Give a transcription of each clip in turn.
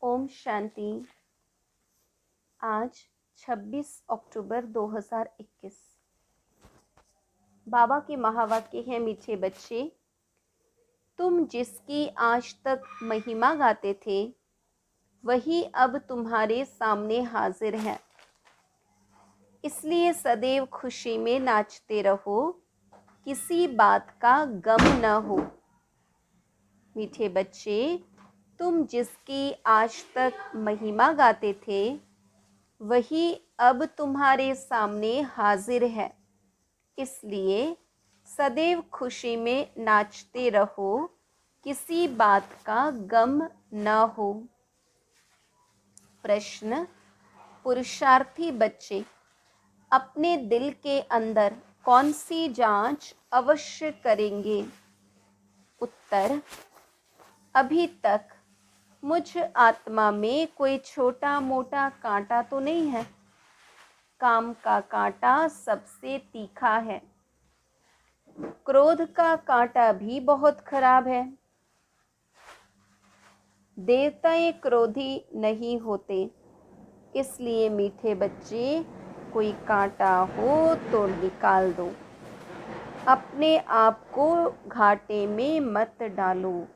ओम शांति। आज 26 अक्टूबर 2021। बाबा के महावाक्य हैं, मीठे बच्चे, तुम जिसकी आज तक महिमा गाते थे वही अब तुम्हारे सामने हाजिर है। इसलिए सदैव खुशी में नाचते रहो, किसी बात का गम न हो। मीठे बच्चे, तुम जिसकी आज तक महिमा गाते थे वही अब तुम्हारे सामने हाजिर है। इसलिए सदैव खुशी में नाचते रहो, किसी बात का गम न हो। प्रश्न। पुरुषार्थी बच्चे अपने दिल के अंदर कौन सी जांच अवश्य करेंगे? उत्तर। अभी तक मुझ आत्मा में कोई छोटा मोटा कांटा तो नहीं है। काम का कांटा सबसे तीखा है। क्रोध का कांटा भी बहुत खराब है। देवताएं क्रोधी नहीं होते। इसलिए मीठे बच्चे, कोई कांटा हो तो निकाल दो। अपने आप को घाटे में मत डालो।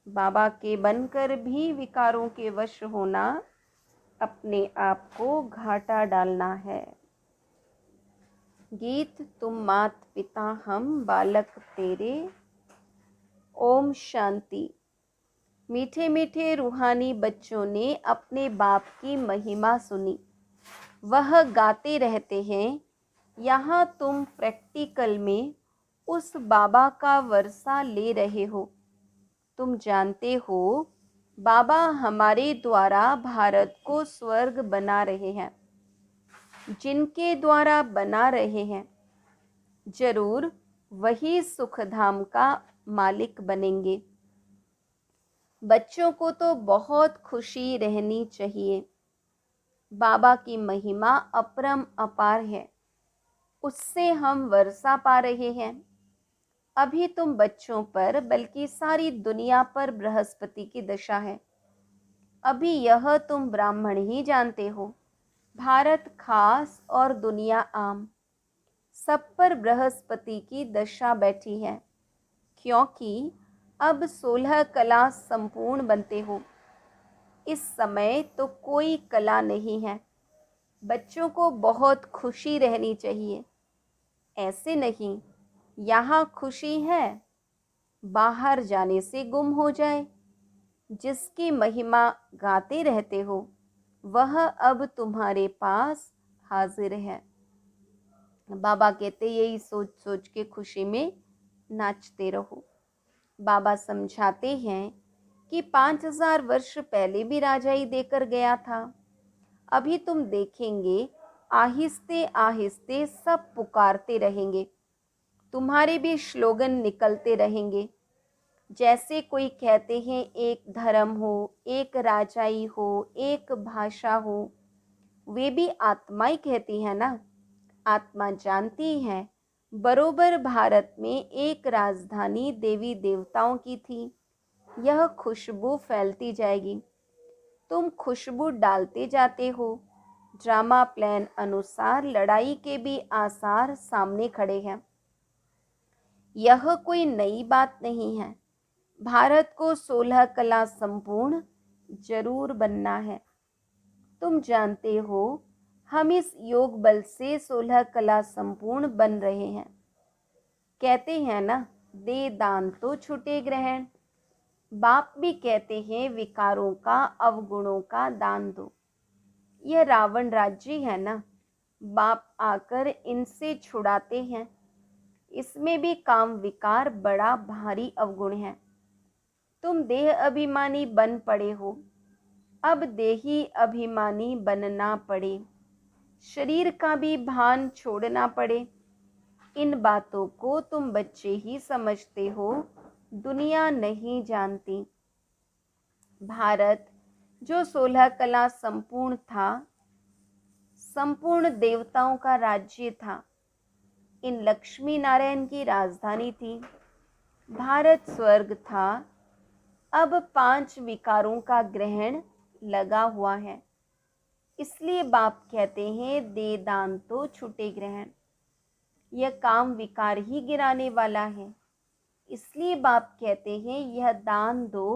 बाबा के बनकर भी विकारों के वश होना अपने आप को घाटा डालना है। गीत। तुम मात पिता हम बालक तेरे। ओम शांति। मीठे मीठे रूहानी बच्चों ने अपने बाप की महिमा सुनी, वह गाते रहते हैं। यहाँ तुम प्रैक्टिकल में उस बाबा का वर्षा ले रहे हो। तुम जानते हो बाबा हमारे द्वारा भारत को स्वर्ग बना रहे हैं। जिनके द्वारा बना रहे हैं जरूर वही सुखधाम का मालिक बनेंगे। बच्चों को तो बहुत खुशी रहनी चाहिए। बाबा की महिमा अपरम अपार है, उससे हम वर्षा पा रहे हैं। अभी तुम बच्चों पर बल्कि सारी दुनिया पर बृहस्पति की दशा है। अभी यह तुम ब्राह्मण ही जानते हो। भारत खास और दुनिया आम, सब पर बृहस्पति की दशा बैठी है, क्योंकि अब 16 कला संपूर्ण बनते हो। इस समय तो कोई कला नहीं है। बच्चों को बहुत खुशी रहनी चाहिए। ऐसे नहीं यहाँ खुशी है, बाहर जाने से गुम हो जाए। जिसकी महिमा गाते रहते हो वह अब तुम्हारे पास हाजिर है। बाबा कहते यही सोच सोच के खुशी में नाचते रहो। बाबा समझाते हैं कि 5000 वर्ष पहले भी राजा ही देकर गया था। अभी तुम देखेंगे आहिस्ते आहिस्ते सब पुकारते रहेंगे। तुम्हारे भी स्लोगन निकलते रहेंगे। जैसे कोई कहते हैं एक धर्म हो, एक राजाई हो, एक भाषा हो, वे भी आत्मा ही कहती है ना। आत्मा जानती है बरोबर भारत में एक राजधानी देवी देवताओं की थी। यह खुशबू फैलती जाएगी। तुम खुशबू डालते जाते हो। ड्रामा प्लान अनुसार लड़ाई के भी आसार सामने खड़े हैं। यह कोई नई बात नहीं है। भारत को 16 कला संपूर्ण जरूर बनना है। तुम जानते हो हम इस योग बल से 16 कला संपूर्ण बन रहे हैं। कहते हैं ना, दे दान तो छूटे ग्रहण। बाप भी कहते हैं विकारों का अवगुणों का दान दो। यह रावण राज्य है ना, बाप आकर इनसे छुड़ाते हैं। इसमें भी काम विकार बड़ा भारी अवगुण है। तुम देह अभिमानी बन पड़े हो, अब देही अभिमानी बनना पड़े। शरीर का भी भान छोड़ना पड़े। इन बातों को तुम बच्चे ही समझते हो, दुनिया नहीं जानती। भारत जो 16 कला संपूर्ण था, संपूर्ण देवताओं का राज्य था, इन लक्ष्मी नारायण की राजधानी थी। भारत स्वर्ग था। अब 5 विकारों का ग्रहण लगा हुआ है, इसलिए बाप कहते हैं दे दान तो छूटे ग्रहण। यह काम विकार ही गिराने वाला है, इसलिए बाप कहते हैं यह दान दो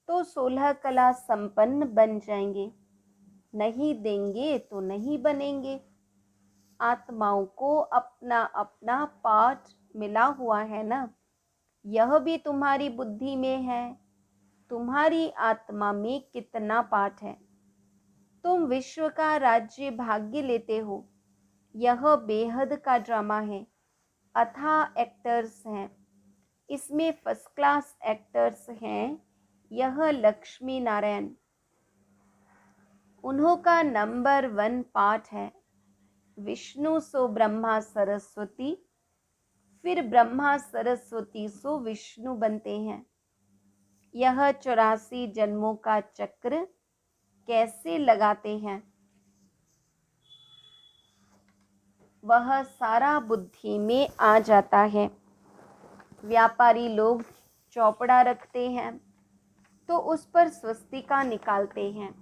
तो 16 कला संपन्न बन जाएंगे, नहीं देंगे तो नहीं बनेंगे। आत्माओं को अपना अपना पाठ मिला हुआ है ना, यह भी तुम्हारी बुद्धि में है। तुम्हारी आत्मा में कितना पाठ है। तुम विश्व का राज्य भाग्य लेते हो। यह बेहद का ड्रामा है, अथाह एक्टर्स हैं, इसमें फर्स्ट क्लास एक्टर्स हैं। यह लक्ष्मी नारायण, उन्हों का नंबर 1 पाठ है। विष्णु सो ब्रह्मा सरस्वती, फिर ब्रह्मा सरस्वती सो विष्णु बनते हैं। यह 84 जन्मों का चक्र कैसे लगाते हैं, वह सारा बुद्धि में आ जाता है। व्यापारी लोग चौपड़ा रखते हैं तो उस पर स्वस्तिका निकालते हैं।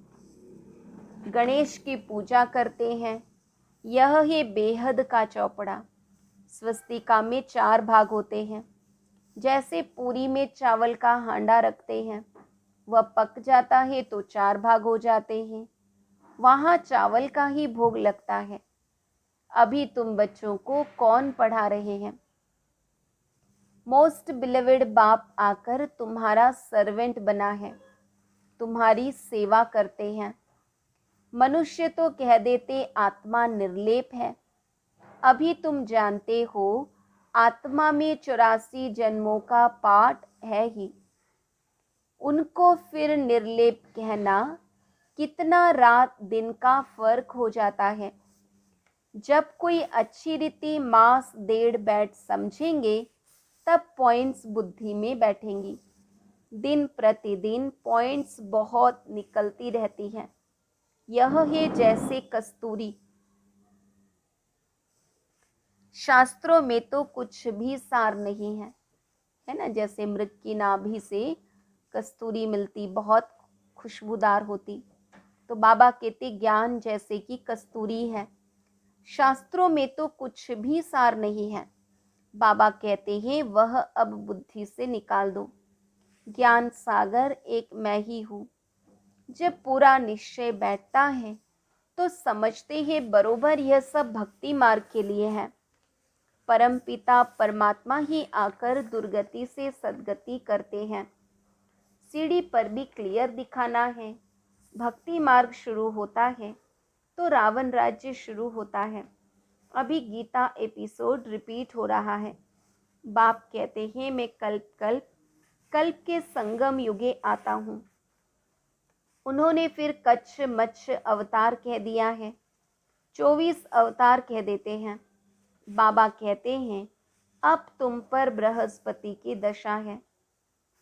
गणेश की पूजा करते हैं, यह है बेहद का चौपड़ा। स्वस्तिका में 4 भाग होते हैं। जैसे पूरी में चावल का हांडा रखते हैं, वह पक जाता है तो 4 भाग हो जाते हैं, वहाँ चावल का ही भोग लगता है। अभी तुम बच्चों को कौन पढ़ा रहे हैं? मोस्ट बिलीवेड बाप आकर तुम्हारा सर्वेंट बना है, तुम्हारी सेवा करते हैं। मनुष्य तो कह देते आत्मा निर्लेप है। अभी तुम जानते हो आत्मा में 84 जन्मों का पाठ है ही। उनको फिर निर्लेप कहना कितना रात दिन का फर्क हो जाता है। जब कोई अच्छी रीति मास 1.5 बैठ समझेंगे तब पॉइंट्स बुद्धि में बैठेंगी। दिन प्रतिदिन पॉइंट्स बहुत निकलती रहती हैं। यह है जैसे कस्तूरी। शास्त्रों में तो कुछ भी सार नहीं है, है ना। जैसे मृग की नाभि से कस्तूरी मिलती, बहुत खुशबूदार होती, तो बाबा कहते ज्ञान जैसे कि कस्तूरी है। शास्त्रों में तो कुछ भी सार नहीं है। बाबा कहते हैं वह अब बुद्धि से निकाल दो। ज्ञान सागर एक मैं ही हूँ। जब पूरा निश्चय बैठता है तो समझते हैं बरोबर यह सब भक्ति मार्ग के लिए है। परम पिता परमात्मा ही आकर दुर्गति से सद्गति करते हैं। सीढ़ी पर भी क्लियर दिखाना है। भक्ति मार्ग शुरू होता है तो रावण राज्य शुरू होता है। अभी गीता एपिसोड रिपीट हो रहा है। बाप कहते हैं मैं कल्प के संगम युगे आता हूँ। उन्होंने फिर कच्छ मच्छ अवतार कह दिया है, 24 अवतार कह देते हैं। बाबा कहते हैं अब तुम पर बृहस्पति की दशा है।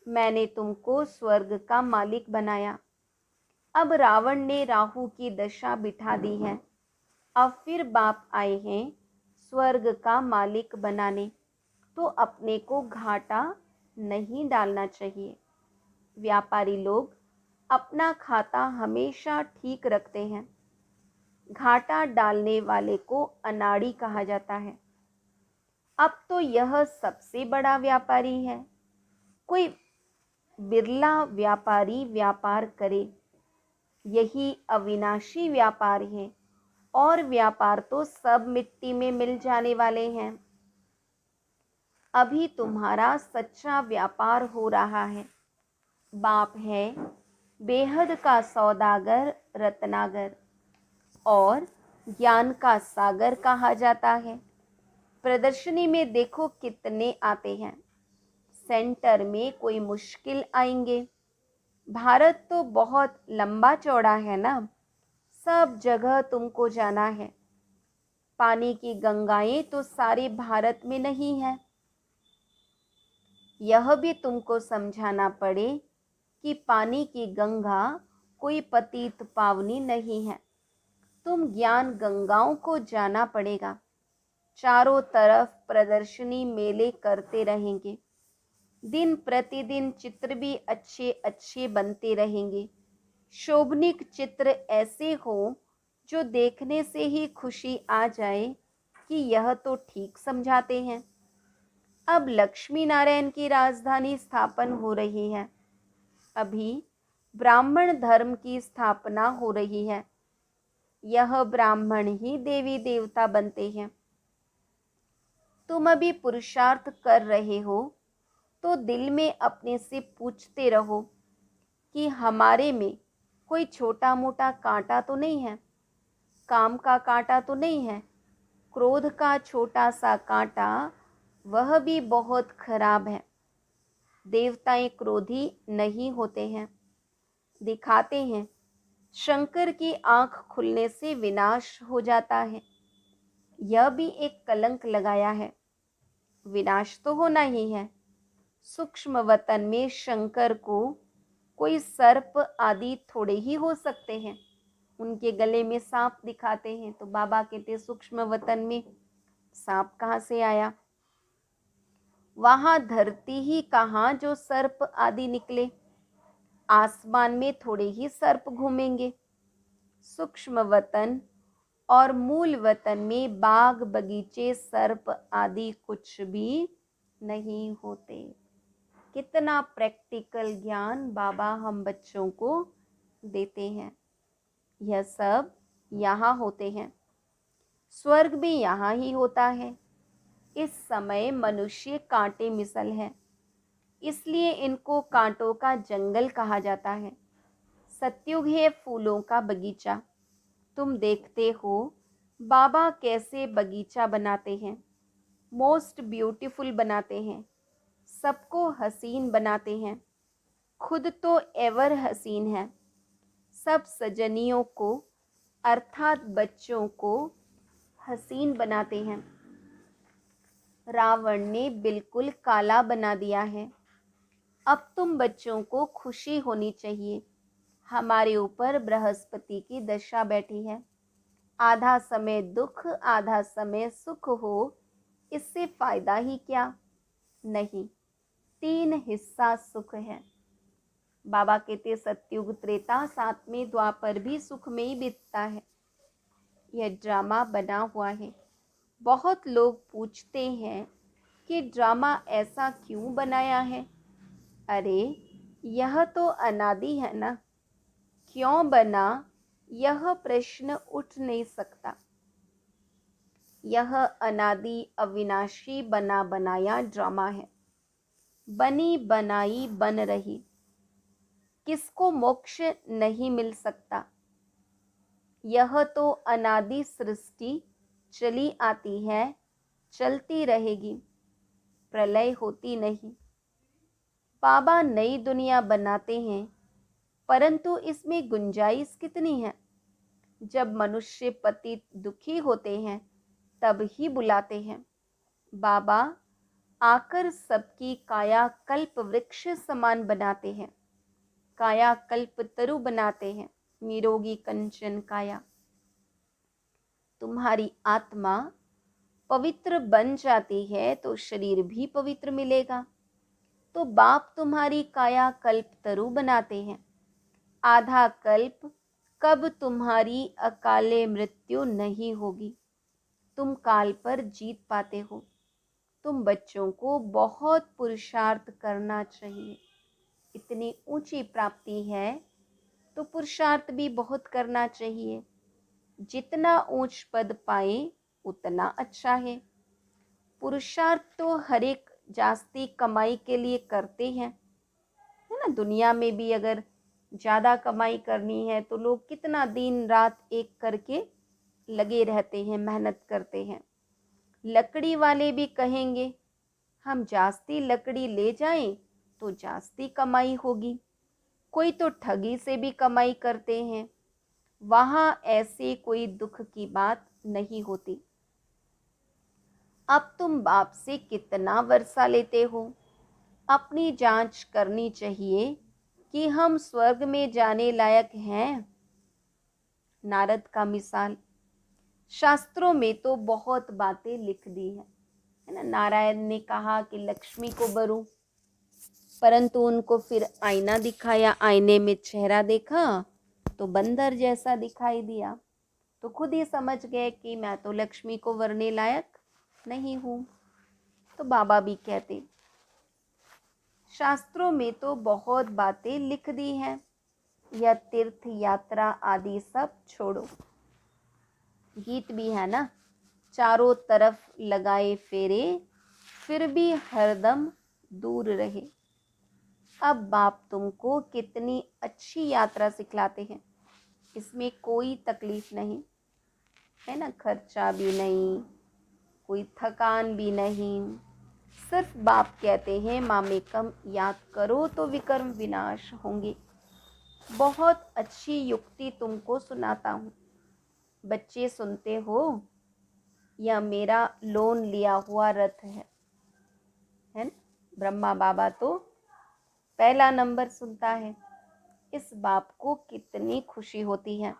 मैंने तुमको स्वर्ग का मालिक बनाया। अब रावण ने राहु की दशा बिठा दी है। अब फिर बाप आए हैं स्वर्ग का मालिक बनाने, तो अपने को घाटा नहीं डालना चाहिए। व्यापारी लोग अपना खाता हमेशा ठीक रखते हैं। घाटा डालने वाले को अनाड़ी कहा जाता है। अब तो यह सबसे बड़ा व्यापारी है। कोई बिरला व्यापारी व्यापार करे, यही अविनाशी व्यापार है। और व्यापार तो सब मिट्टी में मिल जाने वाले हैं। अभी तुम्हारा सच्चा व्यापार हो रहा है। बाप है बेहद का सौदागर रत्नागर और ज्ञान का सागर कहा जाता है। प्रदर्शनी में देखो कितने आते हैं। सेंटर में कोई मुश्किल आएंगे। भारत तो बहुत लंबा चौड़ा है ना, सब जगह तुमको जाना है। पानी की गंगाएं तो सारे भारत में नहीं है। यह भी तुमको समझाना पड़े कि पानी की गंगा कोई पतित पावनी नहीं है। तुम ज्ञान गंगाओं को जाना पड़ेगा। चारों तरफ प्रदर्शनी मेले करते रहेंगे। दिन प्रतिदिन चित्र भी अच्छे अच्छे बनते रहेंगे। शोभनीक चित्र ऐसे हो जो देखने से ही खुशी आ जाए कि यह तो ठीक समझाते हैं। अब लक्ष्मी नारायण की राजधानी स्थापन हो रही है। अभी ब्राह्मण धर्म की स्थापना हो रही है। यह ब्राह्मण ही देवी देवता बनते हैं। तुम अभी पुरुषार्थ कर रहे हो तो दिल में अपने से पूछते रहो कि हमारे में कोई छोटा मोटा कांटा तो नहीं है, काम का कांटा तो नहीं है। क्रोध का छोटा सा कांटा वह भी बहुत खराब है। देवताएं क्रोधी नहीं होते हैं, दिखाते हैं। शंकर की आंख खुलने से विनाश हो जाता है। यह भी एक कलंक लगाया है। विनाश तो होना ही है। सूक्ष्म वतन में शंकर को कोई सर्प आदि थोड़े ही हो सकते हैं। उनके गले में सांप दिखाते हैं तो बाबा कहते सूक्ष्म वतन में सांप कहाँ से आया। वहां धरती ही कहाँ जो सर्प आदि निकले। आसमान में थोड़े ही सर्प घूमेंगे। सूक्ष्म वतन और मूल वतन में बाग बगीचे सर्प आदि कुछ भी नहीं होते। कितना प्रैक्टिकल ज्ञान बाबा हम बच्चों को देते हैं। यह सब यहाँ होते हैं। स्वर्ग भी यहाँ ही होता है। इस समय मनुष्य कांटे मिसल है, इसलिए इनको कांटों का जंगल कहा जाता है। सत्युग है फूलों का बगीचा। तुम देखते हो बाबा कैसे बगीचा बनाते हैं। मोस्ट ब्यूटीफुल बनाते हैं। सबको हसीन बनाते हैं। खुद तो एवर हसीन है। सब सजनियों को अर्थात बच्चों को हसीन बनाते हैं। रावण ने बिल्कुल काला बना दिया है। अब तुम बच्चों को खुशी होनी चाहिए। हमारे ऊपर बृहस्पति की दशा बैठी है। आधा समय दुख आधा समय सुख हो, इससे फायदा ही क्या। नहीं, 3 हिस्सा सुख है। बाबा कहते सत्युग त्रेता 7वें द्वापर भी सुख में ही बीतता है। यह ड्रामा बना हुआ है। बहुत लोग पूछते हैं कि ड्रामा ऐसा क्यों बनाया है। अरे यह तो अनादि है ना, क्यों बना यह प्रश्न उठ नहीं सकता। यह अनादि अविनाशी बना बनाया ड्रामा है। बनी बनाई बन रही, किसको मोक्ष नहीं मिल सकता। यह तो अनादि सृष्टि चली आती है, चलती रहेगी, प्रलय होती नहीं। बाबा नई दुनिया बनाते हैं, परंतु इसमें गुंजाइश कितनी है। जब मनुष्य पतित दुखी होते हैं तब ही बुलाते हैं। बाबा आकर सबकी काया कल्प वृक्ष समान बनाते हैं। काया कल्प तरु बनाते हैं, निरोगी कंचन काया। तुम्हारी आत्मा पवित्र बन जाती है तो शरीर भी पवित्र मिलेगा। तो बाप तुम्हारी काया कल्प तरु बनाते हैं। आधा कल्प कब तुम्हारी अकाले मृत्यु नहीं होगी। तुम काल पर जीत पाते हो। तुम बच्चों को बहुत पुरुषार्थ करना चाहिए। इतनी ऊंची प्राप्ति है तो पुरुषार्थ भी बहुत करना चाहिए। जितना ऊंच पद पाए उतना अच्छा है। पुरुषार्थ तो हर एक जास्ती कमाई के लिए करते हैं, है ना। दुनिया में भी अगर ज़्यादा कमाई करनी है तो लोग कितना दिन रात एक करके लगे रहते हैं, मेहनत करते हैं। लकड़ी वाले भी कहेंगे हम जास्ती लकड़ी ले जाएं तो जास्ती कमाई होगी। कोई तो ठगी से भी कमाई करते हैं। वहाँ ऐसे कोई दुख की बात नहीं होती। अब तुम बाप से कितना वर्षा लेते हो। अपनी जांच करनी चाहिए कि हम स्वर्ग में जाने लायक हैं। नारद का मिसाल, शास्त्रों में तो बहुत बातें लिख दी है ना। नारायण ने कहा कि लक्ष्मी को बरूं, परंतु उनको फिर आईना दिखाया, आईने में चेहरा देखा तो बंदर जैसा दिखाई दिया। तो खुद ही समझ गए कि मैं तो लक्ष्मी को वरने लायक नहीं हूँ। तो बाबा भी कहते, शास्त्रों में तो बहुत बातें लिख दी हैं, यह तीर्थ यात्रा आदि सब छोड़ो। गीत भी है ना, चारों तरफ लगाए फेरे, फिर भी हरदम दूर रहे। अब बाप तुमको कितनी अच्छी यात्रा सिखलाते हैं, इसमें कोई तकलीफ नहीं है ना, खर्चा भी नहीं, कोई थकान भी नहीं। सिर्फ बाप कहते हैं मामेकम याद करो तो विकर्म विनाश होंगे। बहुत अच्छी युक्ति तुमको सुनाता हूँ, बच्चे सुनते हो? यह मेरा लोन लिया हुआ रथ है ना? ब्रह्मा बाबा तो पहला नंबर सुनता है। इस बाप को कितनी खुशी होती है।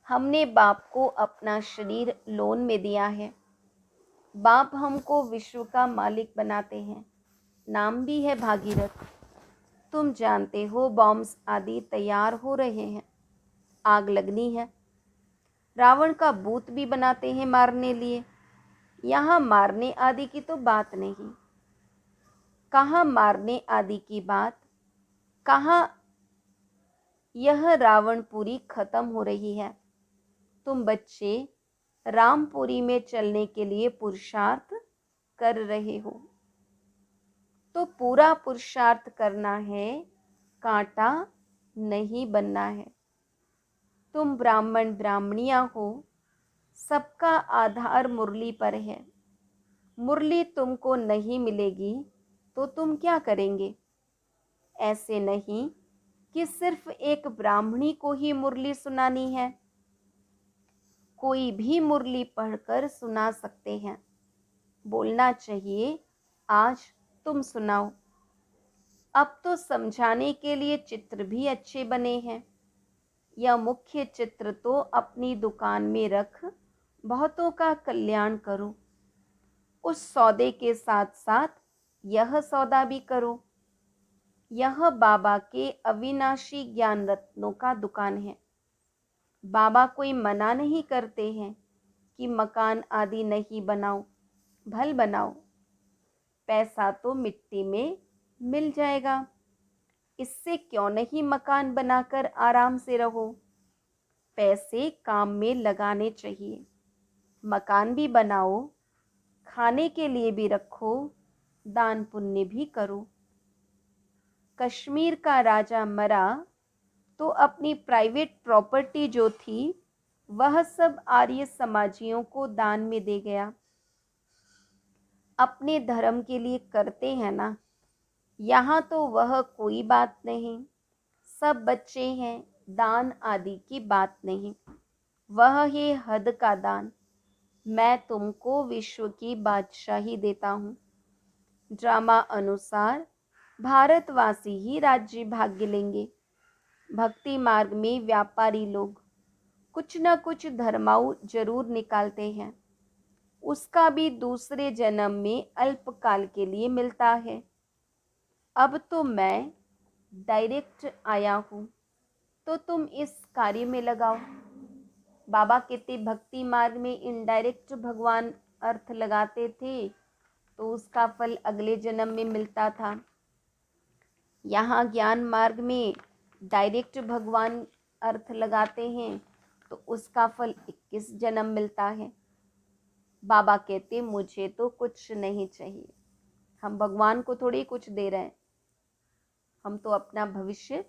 हमने बाप को अपना शरीर लोन में दिया है। बाप हमको विश्व का मालिक बनाते हैं। नाम भी है भागीरथ। तुम जानते हो बॉम्ब्स आदि तैयार हो रहे हैं, आग लगनी है। रावण का भूत भी बनाते हैं मारने लिए। यहाँ मारने आदि की तो बात नहीं। कहाँ मारने आदि की बात, कहाँ यह रावणपुरी खत्म हो रही है। तुम बच्चे रामपुरी में चलने के लिए पुरुषार्थ कर रहे हो। तो पूरा पुरुषार्थ करना है, कांटा नहीं बनना है। तुम ब्राह्मण ब्राह्मणियां हो, सबका आधार मुरली पर है। मुरली तुमको नहीं मिलेगी तो तुम क्या करेंगे? ऐसे नहीं कि सिर्फ एक ब्राह्मणी को ही मुरली सुनानी है, कोई भी मुरली पढ़कर सुना सकते हैं। बोलना चाहिए, आज तुम सुनाओ। अब तो समझाने के लिए चित्र भी अच्छे बने हैं। यह मुख्य चित्र तो अपनी दुकान में रख बहुतों का कल्याण करो। उस सौदे के साथ साथ यह सौदा भी करो। यह बाबा के अविनाशी ज्ञान रत्नों का दुकान है। बाबा कोई मना नहीं करते हैं कि मकान आदि नहीं बनाओ, भल बनाओ। पैसा तो मिट्टी में मिल जाएगा, इससे क्यों नहीं मकान बनाकर आराम से रहो। पैसे काम में लगाने चाहिए। मकान भी बनाओ, खाने के लिए भी रखो, दान पुण्य भी करो। कश्मीर का राजा मरा तो अपनी प्राइवेट प्रॉपर्टी जो थी वह सब आर्य समाजियों को दान में दे गया। अपने धर्म के लिए करते हैं ना। यहाँ तो वह कोई बात नहीं, सब बच्चे हैं, दान आदि की बात नहीं। वह है हद का दान। मैं तुमको विश्व की बादशाही देता हूँ। ड्रामा अनुसार भारतवासी ही राज्य भाग्य लेंगे। भक्ति मार्ग में व्यापारी लोग कुछ न कुछ धर्माऊ जरूर निकालते हैं, उसका भी दूसरे जन्म में अल्पकाल के लिए मिलता है। अब तो मैं डायरेक्ट आया हूँ, तो तुम इस कार्य में लगाओ। बाबा कहते भक्ति मार्ग में इनडायरेक्ट भगवान अर्थ लगाते थे तो उसका फल अगले जन्म में मिलता था। यहाँ ज्ञान मार्ग में डायरेक्ट भगवान अर्थ लगाते हैं तो उसका फल 21 जन्म मिलता है। बाबा कहते मुझे तो कुछ नहीं चाहिए, हम भगवान को थोड़ी कुछ दे रहे हैं, हम तो अपना भविष्य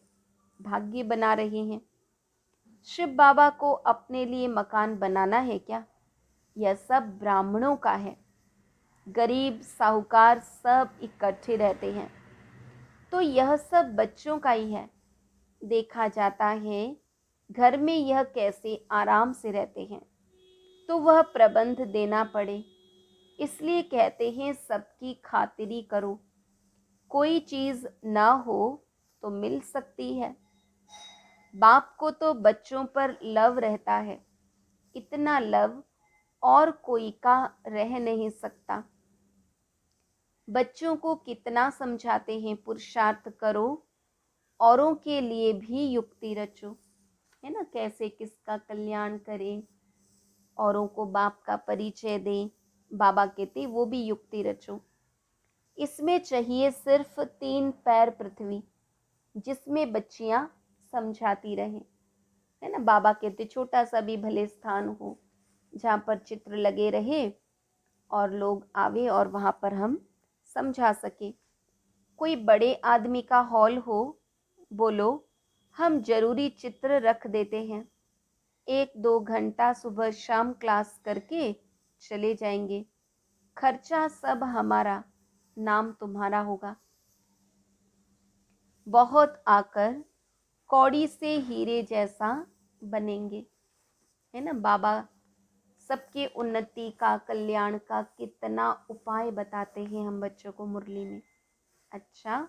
भाग्य बना रहे हैं। शिव बाबा को अपने लिए मकान बनाना है क्या? यह सब ब्राह्मणों का है। गरीब साहूकार सब इकट्ठे रहते हैं, तो यह सब बच्चों का ही है। देखा जाता है घर में यह कैसे आराम से रहते हैं, तो वह प्रबंध देना पड़े। इसलिए कहते हैं सबकी खातिरी करो। कोई चीज़ ना हो तो मिल सकती है। बाप को तो बच्चों पर लव रहता है, इतना लव और कोई का रह नहीं सकता। बच्चों को कितना समझाते हैं, पुरुषार्थ करो, औरों के लिए भी युक्ति रचो, है ना, कैसे किसका कल्याण करें, औरों को बाप का परिचय दें। बाबा कहते वो भी युक्ति रचो। इसमें चाहिए सिर्फ 3 पैर पृथ्वी, जिसमें बच्चियां समझाती रहें, है ना। बाबा कहते छोटा सा भी भले स्थान हो जहाँ पर चित्र लगे रहे और लोग आवे और वहाँ पर हम समझा सके। कोई बड़े आदमी का हॉल हो, बोलो हम जरूरी चित्र रख देते हैं, 1-2 घंटा सुबह शाम क्लास करके चले जाएंगे, खर्चा सब हमारा, नाम तुम्हारा होगा। बहुत आकर कौड़ी से हीरे जैसा बनेंगे, है ना। बाबा सबके उन्नति का, कल्याण का कितना उपाय बताते हैं हम बच्चों को मुरली में। अच्छा,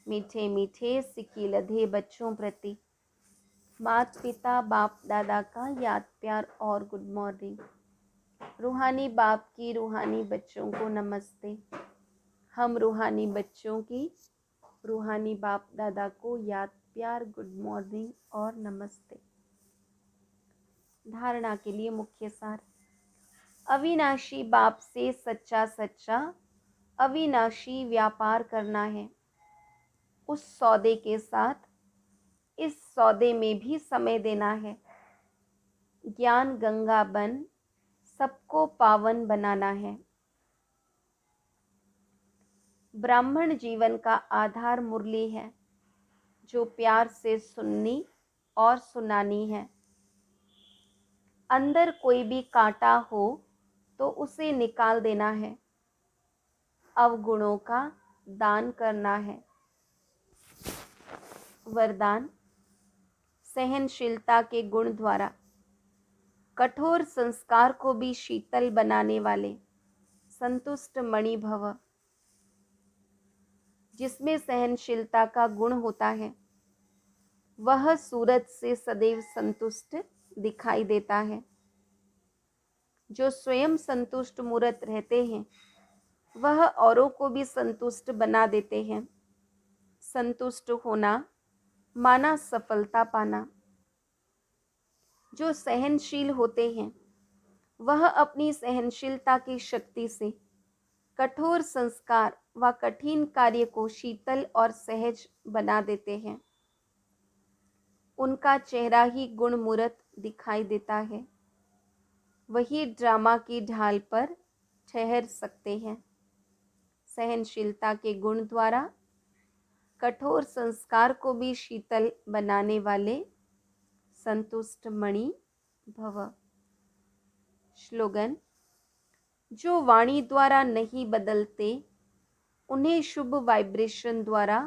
मीठे मीठे सिक्की लधे बच्चों प्रति माता पिता बाप दादा का याद प्यार और गुड मॉर्निंग। रूहानी बाप की रूहानी बच्चों को नमस्ते। हम रूहानी बच्चों की रूहानी बाप दादा को याद प्यार, गुड मॉर्निंग और नमस्ते। धारणा के लिए मुख्य सार। अविनाशी बाप से सच्चा सच्चा अविनाशी व्यापार करना है। उस सौदे के साथ इस सौदे में भी समय देना है। ज्ञान गंगा बन सबको पावन बनाना है। ब्राह्मण जीवन का आधार मुरली है, जो प्यार से सुननी और सुनानी है। अंदर कोई भी कांटा हो तो उसे निकाल देना है। अवगुणों का दान करना है। वरदान। सहनशीलता के गुण द्वारा कठोर संस्कार को भी शीतल बनाने वाले संतुष्ट मणि भव। जिसमें सहनशीलता का गुण होता है वह सूरज से सदैव संतुष्ट दिखाई देता है। जो स्वयं संतुष्ट मूर्त रहते हैं वह औरों को भी संतुष्ट बना देते हैं। संतुष्ट होना माना सफलता पाना। जो सहनशील होते हैं वह अपनी सहनशीलता की शक्ति से कठोर संस्कार व कठिन कार्य को शीतल और सहज बना देते हैं। उनका चेहरा ही गुणमूर्त दिखाई देता है। वही ड्रामा की ढाल पर ठहर सकते हैं। सहनशीलता के गुण द्वारा कठोर संस्कार को भी शीतल बनाने वाले संतुष्ट मणि भव। स्लोगन। जो वाणी द्वारा नहीं बदलते उन्हें शुभ वाइब्रेशन द्वारा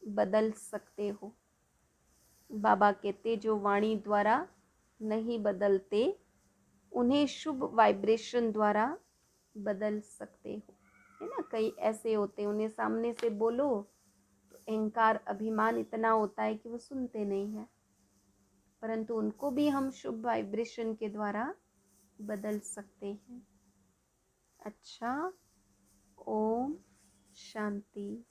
बदल सकते हो। बाबा कहते जो वाणी द्वारा नहीं बदलते उन्हें शुभ वाइब्रेशन द्वारा बदल सकते हो, है ना। कई ऐसे होते हैं उन्हें सामने से बोलो तो अहंकार अभिमान इतना होता है कि वो सुनते नहीं हैं, परंतु उनको भी हम शुभ वाइब्रेशन के द्वारा बदल सकते हैं। अच्छा, ओम शांति।